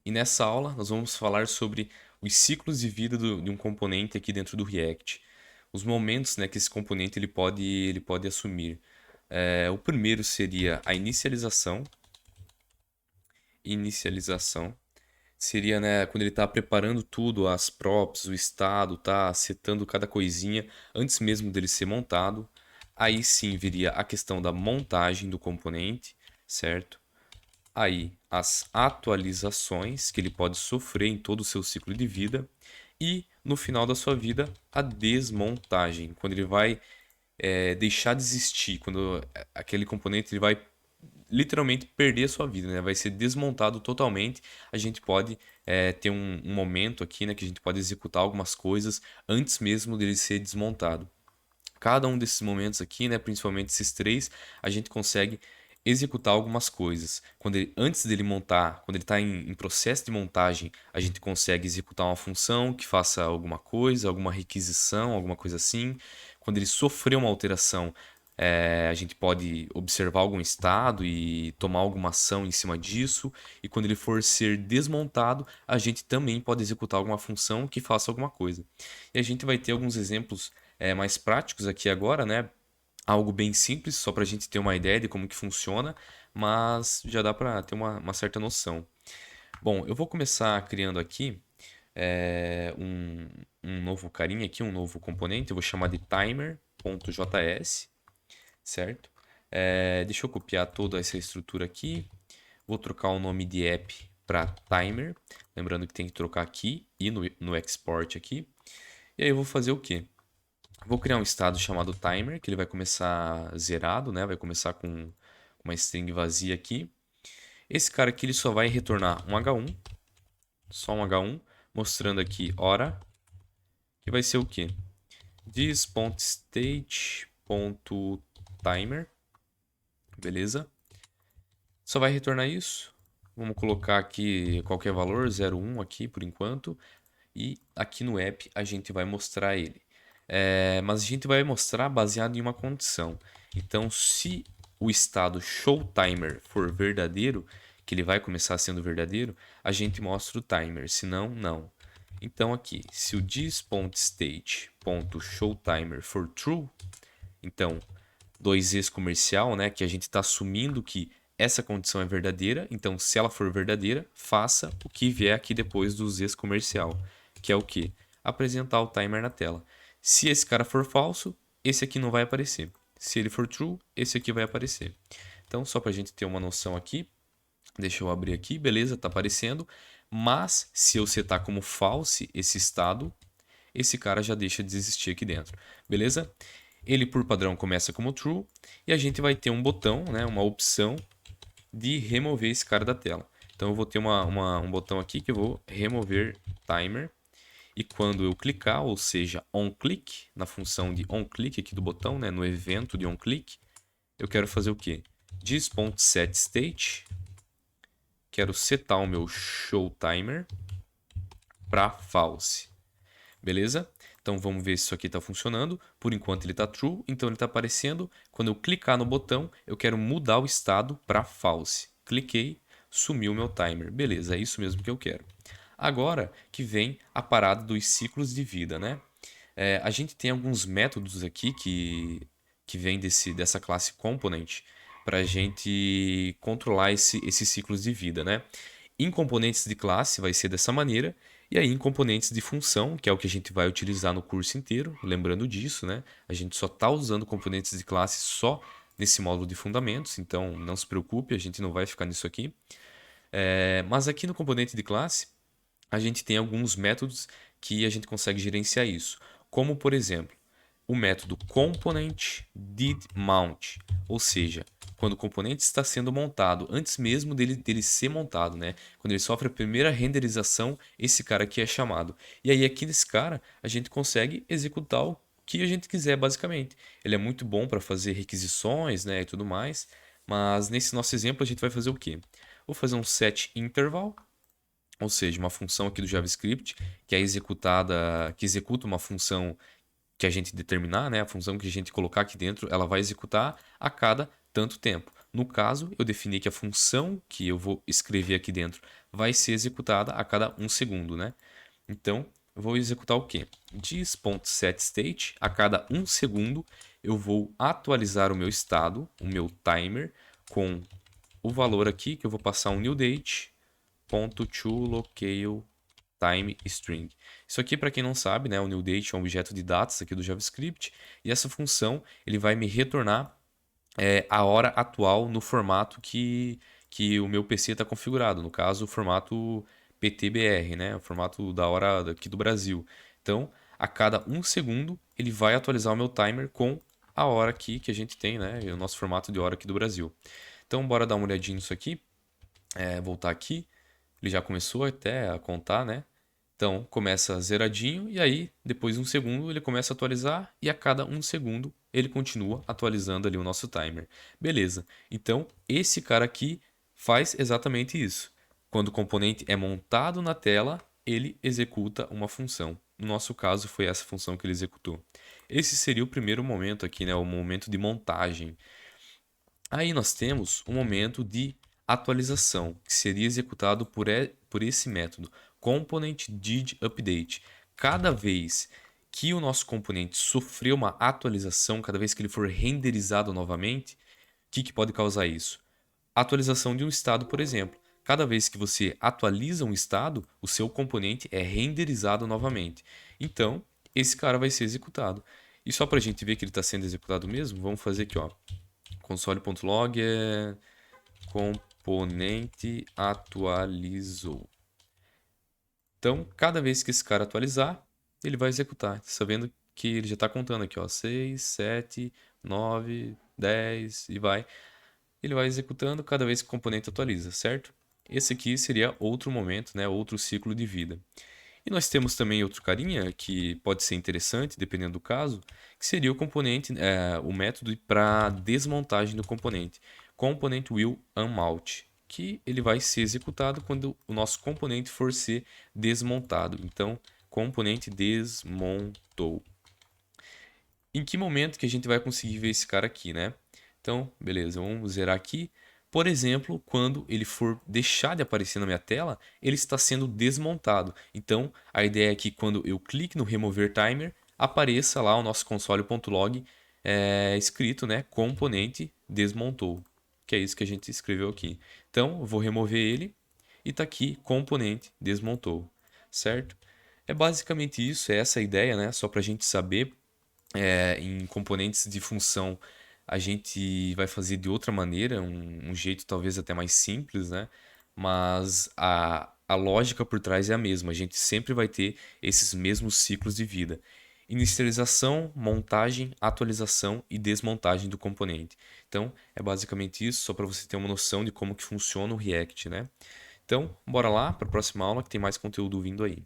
E nessa aula nós vamos falar sobre os ciclos de vida de um componente aqui dentro do React. Os momentos, né, que esse componente ele pode assumir. O primeiro seria a inicialização. Inicialização seria, né, quando ele está preparando tudo, as props, o estado, tá setando cada coisinha antes mesmo dele ser montado. Aí sim viria a questão da montagem do componente, certo? Aí as atualizações que ele pode sofrer em todo o seu ciclo de vida e no final da sua vida a desmontagem, quando ele vai deixar de existir, quando aquele componente ele vai literalmente perder a sua vida, né? Vai ser desmontado totalmente. A gente pode ter um momento aqui, né, que a gente pode executar algumas coisas antes mesmo dele ser desmontado. Cada um desses momentos aqui, né, principalmente esses três, a gente consegue executar algumas coisas. Antes dele montar, quando ele está em processo de montagem, a gente consegue executar uma função que faça alguma coisa, alguma requisição, alguma coisa assim. Quando ele sofreu uma alteração, a gente pode observar algum estado e tomar alguma ação em cima disso. E quando ele for ser desmontado, a gente também pode executar alguma função que faça alguma coisa. E a gente vai ter alguns exemplos mais práticos aqui agora, né? Algo bem simples, só para a gente ter uma ideia de como que funciona, mas já dá para ter uma certa noção. Bom, eu vou começar criando aqui um novo carinha aqui, um novo componente, eu vou chamar de timer.js, certo? Deixa eu copiar toda essa estrutura aqui, vou trocar o nome de app para timer, lembrando que tem que trocar aqui e no export aqui. E aí eu vou fazer o quê? Vou criar um estado chamado timer, que ele vai começar zerado, né? Vai começar com uma string vazia aqui. Esse cara aqui ele só vai retornar um H1, só um H1, mostrando aqui hora, que vai ser o quê? This.state.timer, beleza? Só vai retornar isso. Vamos colocar aqui qualquer valor, 0,1 aqui por enquanto. E aqui no app a gente vai mostrar ele. Mas a gente vai mostrar baseado em uma condição. Então, se o estado showTimer for verdadeiro, que ele vai começar sendo verdadeiro, a gente mostra o timer, se não, não. Então aqui, se o this.state.showTimer for true, então 2is comercial, né, que a gente está assumindo que essa condição é verdadeira, então se ela for verdadeira, faça o que vier aqui depois do is comercial, que é o que? Apresentar o timer na tela. Se esse cara for falso, esse aqui não vai aparecer. Se ele for true, esse aqui vai aparecer. Então, só para a gente ter uma noção aqui, deixa eu abrir aqui, beleza, está aparecendo. Mas se eu setar como false esse estado, esse cara já deixa de existir aqui dentro, beleza? Ele por padrão começa como true e a gente vai ter um botão, né, uma opção de remover esse cara da tela. Então eu vou ter um botão aqui que eu vou remover timer e quando eu clicar, ou seja, onClick, na função de onClick aqui do botão, né, no evento de onClick, eu quero fazer o quê? This.setState, quero setar o meu showTimer para false. Beleza? Então vamos ver se isso aqui está funcionando. Por enquanto ele está true, então ele está aparecendo. Quando eu clicar no botão, eu quero mudar o estado para false. Cliquei, sumiu o meu timer. Beleza, é isso mesmo que eu quero. Agora que vem a parada dos ciclos de vida, né? A gente tem alguns métodos aqui que vem dessa classe component para a gente controlar esses ciclos de vida, né? Em componentes de classe vai ser dessa maneira, e aí em componentes de função, que é o que a gente vai utilizar no curso inteiro, lembrando disso, né? A gente só está usando componentes de classe só nesse módulo de fundamentos, então não se preocupe, a gente não vai ficar nisso aqui. Mas aqui no componente de classe, a gente tem alguns métodos que a gente consegue gerenciar isso. Como, por exemplo, o método component_did_mount, ou seja, quando o componente está sendo montado, antes mesmo dele ser montado, né? Quando ele sofre a primeira renderização, esse cara aqui é chamado. E aí aqui nesse cara, a gente consegue executar o que a gente quiser, basicamente. Ele é muito bom para fazer requisições, né, e tudo mais, mas nesse nosso exemplo a gente vai fazer o quê? Vou fazer um set interval, ou seja, uma função aqui do JavaScript que é executada, que executa uma função que a gente determinar, né? A função que a gente colocar aqui dentro, ela vai executar a cada tanto tempo. No caso, eu defini que a função que eu vou escrever aqui dentro vai ser executada a cada 1 segundo, né? Então, eu vou executar o quê? Dis.setState, a cada 1 segundo eu vou atualizar o meu estado, o meu timer, com o valor aqui que eu vou passar um new date, .toLocale time string. Isso aqui, para quem não sabe, né, o new date é um objeto de datas aqui do JavaScript, e essa função ele vai me retornar a hora atual no formato que o meu PC está configurado, no caso o formato PTBR, né, o formato da hora aqui do Brasil. Então, a cada 1 segundo ele vai atualizar o meu timer com a hora aqui que a gente tem, né, o nosso formato de hora aqui do Brasil. Então, bora dar uma olhadinha nisso aqui. Voltar aqui. Ele já começou até a contar, né? Então, começa zeradinho e aí, depois de 1 segundo, ele começa a atualizar e a cada 1 segundo ele continua atualizando ali o nosso timer. Beleza. Então, esse cara aqui faz exatamente isso. Quando o componente é montado na tela, ele executa uma função. No nosso caso, foi essa função que ele executou. Esse seria o primeiro momento aqui, né? O momento de montagem. Aí nós temos um momento de atualização, que seria executado por esse método, component did update. Cada vez que o nosso componente sofreu uma atualização, cada vez que ele for renderizado novamente, o que pode causar isso? Atualização de um estado, por exemplo. Cada vez que você atualiza um estado, o seu componente é renderizado novamente. Então, esse cara vai ser executado. E só para a gente ver que ele está sendo executado mesmo, vamos fazer aqui, ó. Console.log é componente atualizou. Então, cada vez que esse cara atualizar, ele vai executar. Está vendo que ele já está contando aqui, ó, 6, 7, 9, 10 e vai. Ele vai executando cada vez que o componente atualiza, certo? Esse aqui seria outro momento, né, outro ciclo de vida. E nós temos também outro carinha que pode ser interessante, dependendo do caso, que seria o componente, o método para desmontagem do componente, component will unmount, que ele vai ser executado quando o nosso componente for ser desmontado. Então, componente desmontou. Em que momento que a gente vai conseguir ver esse cara aqui, né? Então, beleza, vamos zerar aqui. Por exemplo, quando ele for deixar de aparecer na minha tela, ele está sendo desmontado. Então, a ideia é que quando eu clique no remover timer, apareça lá o nosso console.log escrito, né, componente desmontou, que é isso que a gente escreveu aqui. Então, eu vou remover ele e está aqui componente desmontou, certo? É basicamente isso, é essa a ideia, né? Só para a gente saber em componentes de função a gente vai fazer de outra maneira, um jeito talvez até mais simples, né? Mas a lógica por trás é a mesma. A gente sempre vai ter esses mesmos ciclos de vida. Inicialização, montagem, atualização e desmontagem do componente. Então, é basicamente isso, só para você ter uma noção de como que funciona o React, né? Então, bora lá para a próxima aula que tem mais conteúdo vindo aí.